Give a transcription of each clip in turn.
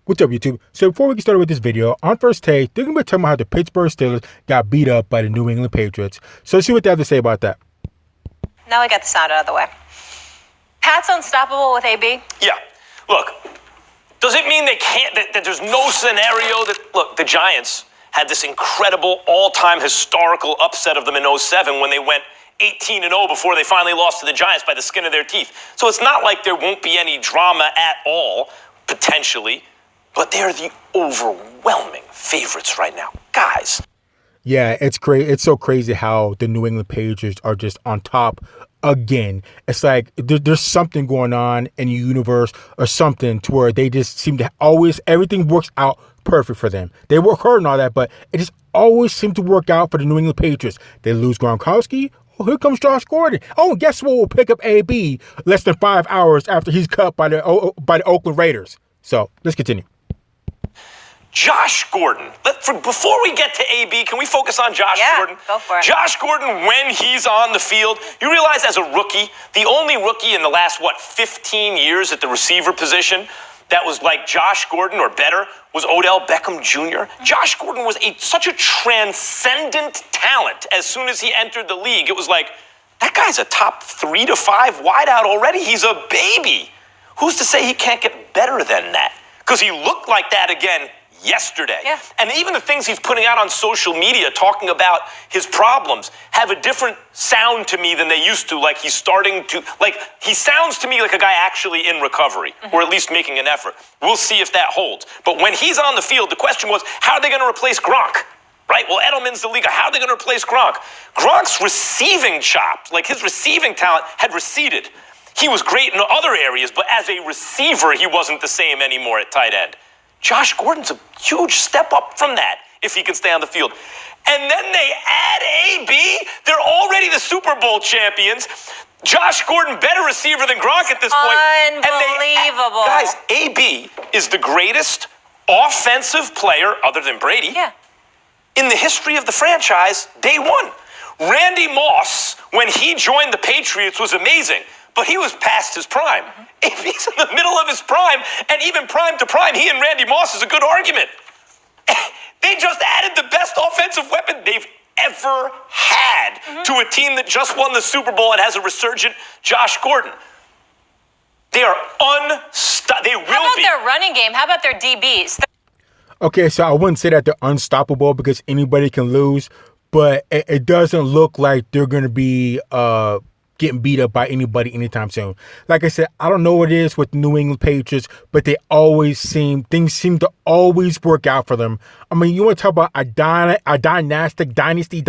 What's up, YouTube? So before we get started with this video, on First Take, they're going to be talking about how the Pittsburgh Steelers got beat up by the New England Patriots. So let's see what they have to say about that. Now we got the sound out of the way. Pat's unstoppable with AB? Yeah. Look, does it mean they can't, that there's no scenario that, look, the Giants had this incredible all-time historical upset of them in 07 when they went 18-0 before they finally lost to the Giants by the skin of their teeth. So it's not like there won't be any drama at all, potentially, but they're the overwhelming favorites right now. Guys. Yeah, it's great. It's so crazy how the New England Patriots are just on top again. It's like there's something going on in the universe or something to where they just seem to always, everything works out perfect for them. They work hard and all that, but it just always seems to work out for the New England Patriots. They lose Gronkowski. Oh, here comes Josh Gordon. Oh, guess what? We'll pick up AB less than 5 hours after he's cut by the Oakland Raiders. So let's continue. Josh Gordon. Before we get to AB, can we focus on Josh Gordon? Yeah, go for it. Josh Gordon, when he's on the field, you realize as a rookie, the only rookie in the last, 15 years at the receiver position that was like Josh Gordon or better was Odell Beckham Jr. Josh Gordon was such a transcendent talent as soon as he entered the league. It was like, that guy's a top 3 to 5 wideout already. He's a baby. Who's to say he can't get better than that? Because he looked like that again yesterday. Yeah. And even the things he's putting out on social media talking about his problems have a different sound to me than they used to. Like he's starting to, he sounds to me like a guy actually in recovery, or at least making an effort. We'll see if that holds. But when he's on the field, the question was, how are they going to replace Gronk? Right? Well, Edelman's the league. How are they going to replace Gronk? Gronk's receiving chops, his receiving talent had receded. He was great in other areas, but as a receiver, he wasn't the same anymore at tight end. Josh Gordon's a huge step up from that if he can stay on the field. And then they add AB. They're already the Super Bowl champions. Josh Gordon, better receiver than Gronk at this point. Unbelievable. Guys, AB is the greatest offensive player, other than Brady, in the history of the franchise, day one. Randy Moss, when he joined the Patriots, was amazing. But he was past his prime. If he's in the middle of his prime, and even prime to prime, he and Randy Moss is a good argument. They just added the best offensive weapon they've ever had to a team that just won the Super Bowl and has a resurgent Josh Gordon. They are unstoppable. They will be. How about their running game? How about their DBs? Okay, so I wouldn't say that they're unstoppable because anybody can lose, but it doesn't look like they're going to be getting beat up by anybody anytime soon. Like I said, I don't know what it is with the New England Patriots, but things seem to always work out for them. I mean, you want to talk about a dynastic dynasty?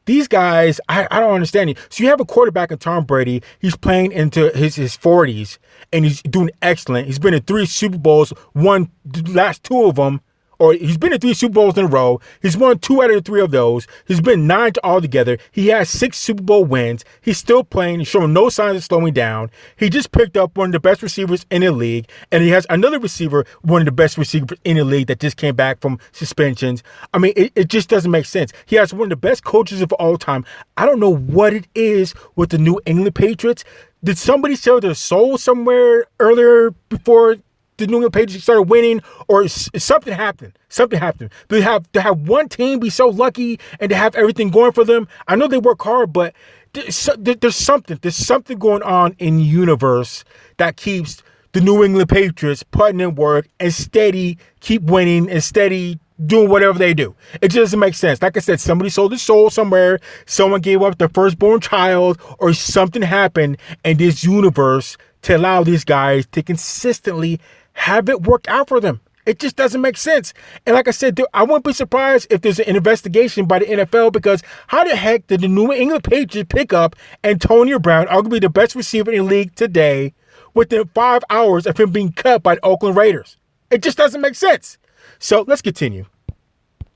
These guys, I don't understand it. So you have a quarterback in Tom Brady. He's playing into his 40s, and he's doing excellent. He's been in 3 Super Bowls, won the last 2 of them. Or he's been in 3 Super Bowls in a row. He's won 2 out of the 3 of those. He's been 9 altogether. He has 6 Super Bowl wins. He's still playing. He's showing no signs of slowing down. He just picked up one of the best receivers in the league. And he has another receiver, one of the best receivers in the league that just came back from suspensions. I mean, it just doesn't make sense. He has one of the best coaches of all time. I don't know what it is with the New England Patriots. Did somebody sell their soul somewhere earlier before the New England Patriots started winning, or something happened? To have one team be so lucky and to have everything going for them. I know they work hard, but there's something going on in the universe that keeps the New England Patriots putting in work and steady, keep winning and steady doing whatever they do. It just doesn't make sense. Like I said, somebody sold their soul somewhere. Someone gave up their firstborn child, or something happened in this universe to allow these guys to consistently have it work out for them. It just doesn't make sense. And like I said, I wouldn't be surprised if there's an investigation by the NFL, because how the heck did the New England Patriots pick up Antonio Brown, arguably the best receiver in the league today, within 5 hours of him being cut by the Oakland Raiders? It just doesn't make sense. So let's continue.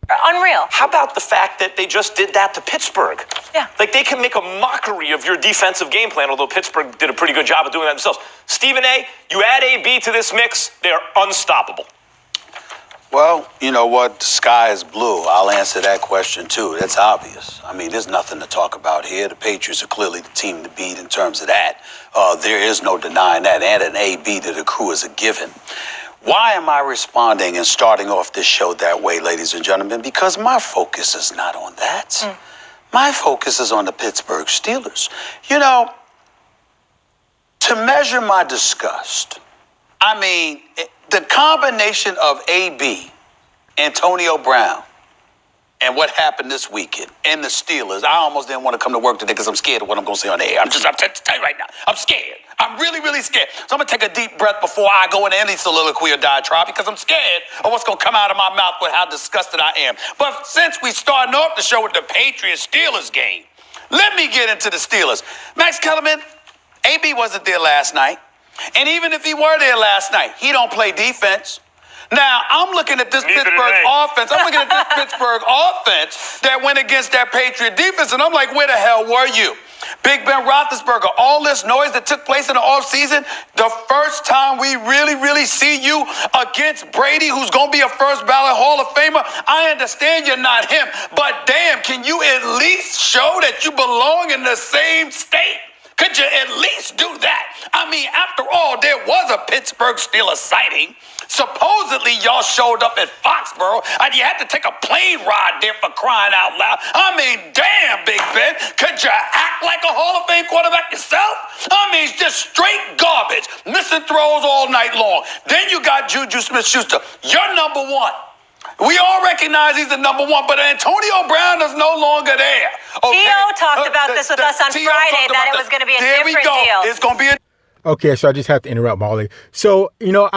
Unreal. How about the fact that they just did that to Pittsburgh? Yeah. They can make a mockery of your defensive game plan, although Pittsburgh did a pretty good job of doing that themselves. Stephen A., you add AB to this mix, they're unstoppable. Well, you know what? The sky is blue. I'll answer that question, too. That's obvious. I mean, there's nothing to talk about here. The Patriots are clearly the team to beat in terms of that. There is no denying that. And an AB to the crew is a given. Why am I responding and starting off this show that way, ladies and gentlemen? Because my focus is not on that. My focus is on the Pittsburgh Steelers. You know, to measure my disgust, I mean, the combination of AB, Antonio Brown, and what happened this weekend, and the Steelers, I almost didn't want to come to work today because I'm scared of what I'm going to say on the air. I'm telling you right now, I'm scared. I'm really, really scared. So I'm going to take a deep breath before I go into any soliloquy or diatribe because I'm scared of what's going to come out of my mouth with how disgusted I am. But since we starting off the show with the Patriots-Steelers game, let me get into the Steelers. Max Kellerman, AB wasn't there last night. And even if he were there last night, he don't play defense. Now, I'm looking at this Pittsburgh offense. I'm looking at this Pittsburgh offense that went against that Patriot defense, and I'm like, where the hell were you? Big Ben Roethlisberger, all this noise that took place in the offseason, the first time we really see you against Brady, who's going to be a first ballot Hall of Famer, I understand you're not him, but damn, can you at least show that you belong in the same state? Could you at least do that? I mean, after all, there was a Pittsburgh Steelers sighting. Supposedly, y'all showed up at Foxborough, and you had to take a plane ride there for crying out loud. I mean, damn, Big Ben, could you act like a Hall of Fame quarterback yourself? I mean, it's just straight garbage, missing throws all night long. Then you got Juju Smith-Schuster. You're number one. We all recognize he's the number one, but Antonio Brown is no longer there. Okay? G.O. talked about this with us on Friday, that it was going to be a different deal. It's going to be a... Okay, so I just have to interrupt Molly. So, you know,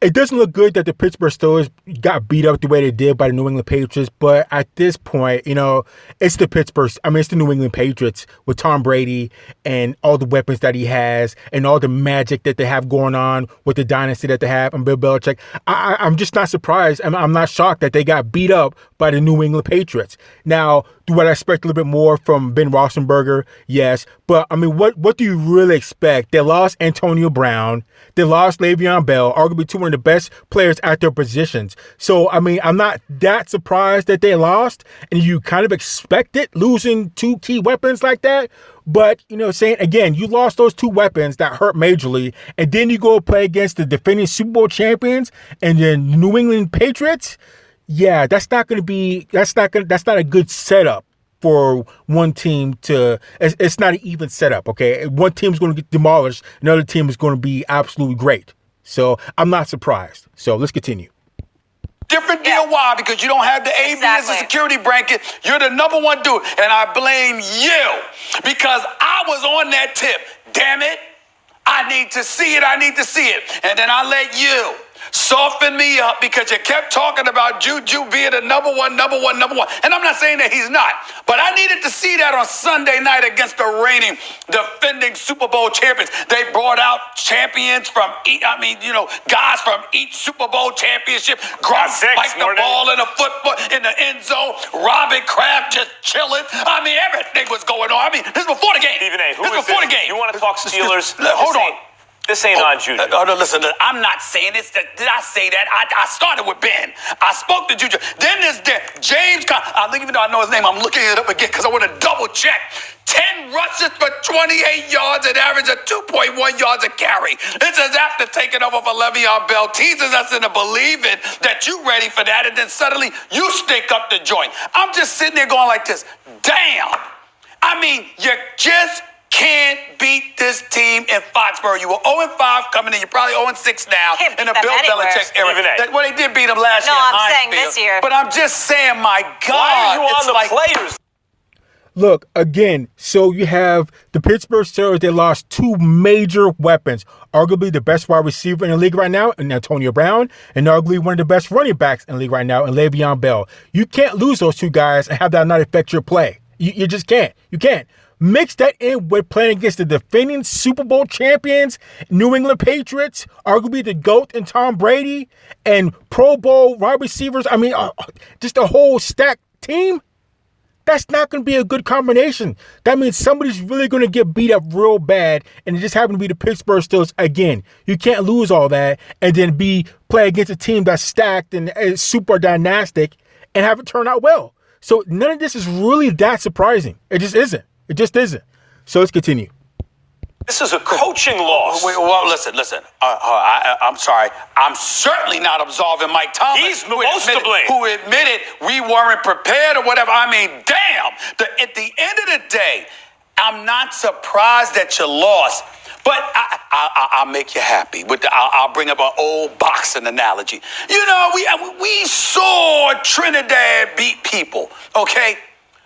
it doesn't look good that the Pittsburgh Steelers got beat up the way they did by the New England Patriots, but at this point, you know, it's the New England Patriots with Tom Brady and all the weapons that he has and all the magic that they have going on with the dynasty that they have and Bill Belichick. I'm just not surprised. I'm not shocked that they got beat up by the New England Patriots. Now, do I expect a little bit more from Ben Roethlisberger? Yes. But, I mean, what do you really expect? They lost Antonio Brown. They lost LeVeon Bell, arguably two of the best players at their positions. So, I mean, I'm not that surprised that they lost. And you kind of expect it, losing two key weapons like that. But, you know, saying, again, you lost those two weapons that hurt majorly. And then you go play against the defending Super Bowl champions and the New England Patriots. Yeah, that's not a good setup for one team to, it's not an even setup, okay? One team's going to get demolished, another team is going to be absolutely great. So I'm not surprised. So let's continue. Different deal. Why? Because you don't have the AB as a security blanket. You're the number one dude. And I blame you because I was on that tip. Damn it. I need to see it. And then I let you soften me up because you kept talking about Juju being the number one. And I'm not saying that he's not, but I needed to see that on Sunday night against the reigning, defending Super Bowl champions. They brought out champions from guys from each Super Bowl championship. Gronk spiked the ball in the end zone. Robin Kraft just chilling. I mean, everything was going on. I mean, this is before the game. Stephen A., this is before the game. You want to talk Steelers? Hold on. This ain't on Juju. No, listen, I'm not saying this. Did I say that? I started with Ben. I spoke to Juju. Then there's James. Even though I know his name, I'm looking it up again because I want to double check. 10 rushes for 28 yards, an average of 2.1 yards a carry. This is after taking over for LeVeon Bell, teases us into believing that you ready for that, and then suddenly you stink up the joint. I'm just sitting there going like this. Damn. I mean, you just can't beat this team in Foxborough. You were 0-5 coming in. You're probably 0-6 now in the Bill Belichick era. Well, they did beat them last year. No, I'm saying this year. But I'm just saying, my God. Why are you on the players? Look, again, so you have the Pittsburgh Steelers. They lost two major weapons, arguably the best wide receiver in the league right now, in Antonio Brown, and arguably one of the best running backs in the league right now, in Le'Veon Bell. You can't lose those two guys and have that not affect your play. You just can't. You can't. Mix that in with playing against the defending Super Bowl champions, New England Patriots, arguably the GOAT and Tom Brady, and Pro Bowl wide receivers. I mean, just a whole stacked team. That's not going to be a good combination. That means somebody's really going to get beat up real bad, and it just happened to be the Pittsburgh Steelers again. You can't lose all that and then play against a team that's stacked and is super dynastic and have it turn out well. So none of this is really that surprising. It just isn't. It just isn't. So let's continue. This is a coaching loss. Wait, well, listen. I'm sorry. I'm certainly not absolving Mike Tomlin. He's the most to blame. Who admitted we weren't prepared or whatever. I mean, damn. At the end of the day, I'm not surprised that you lost. But I'll make you happy. I'll bring up an old boxing analogy. You know, we saw Trinidad beat people, okay?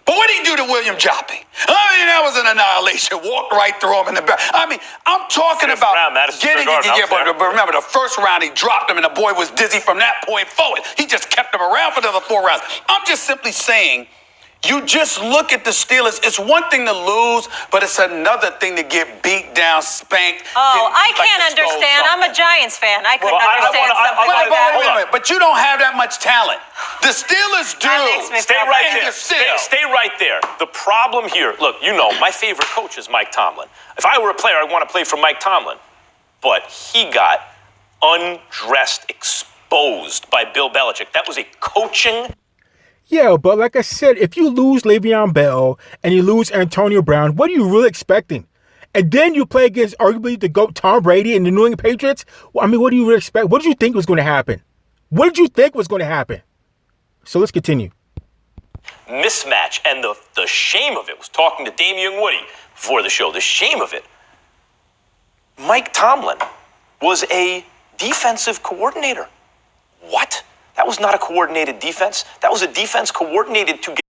But what did he do to William Joppy? I mean, that was an annihilation. Walked right through him in the back. I mean, I'm talking about getting it. But remember, the first round, he dropped him, and the boy was dizzy from that point forward. He just kept him around for the other 4 rounds. I'm just simply saying, you just look at the Steelers. It's one thing to lose, but it's another thing to get beat down, spanked. Oh, I can't understand. I'm a Giants fan. I couldn't understand something like that. Wait a minute. But you don't have that much talent. The Steelers do. Stay right there. Stay right there. The problem here, look, you know, my favorite coach is Mike Tomlin. If I were a player, I'd want to play for Mike Tomlin. But he got undressed, exposed by Bill Belichick. That was a coaching. Yeah, but like I said, if you lose LeVeon Bell and you lose Antonio Brown, what are you really expecting? And then you play against arguably the GOAT Tom Brady and the New England Patriots? Well, I mean, what do you really expect? What did you think was going to happen? What did you think was going to happen? So let's continue. Mismatch, and the shame of it was talking to Damian Woody before the show. The shame of it. Mike Tomlin was a defensive coordinator. What? That was not a coordinated defense. That was a defense coordinated to get